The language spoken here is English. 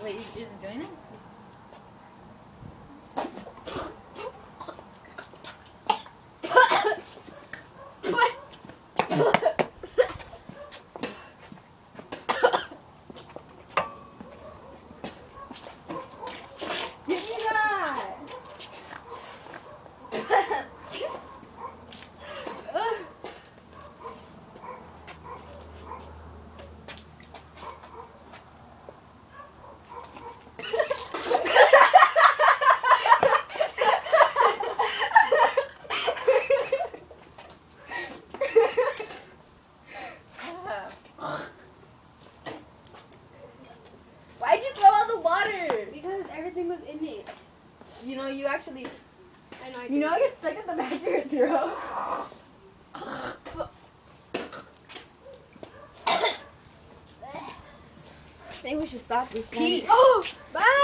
Wait, is it doing it? Why'd you throw all the water? Because everything was in it. You know, you actually. I know. You know, I get stuck at the back of your throat. I think we should stop this. Peace. Oh, bye.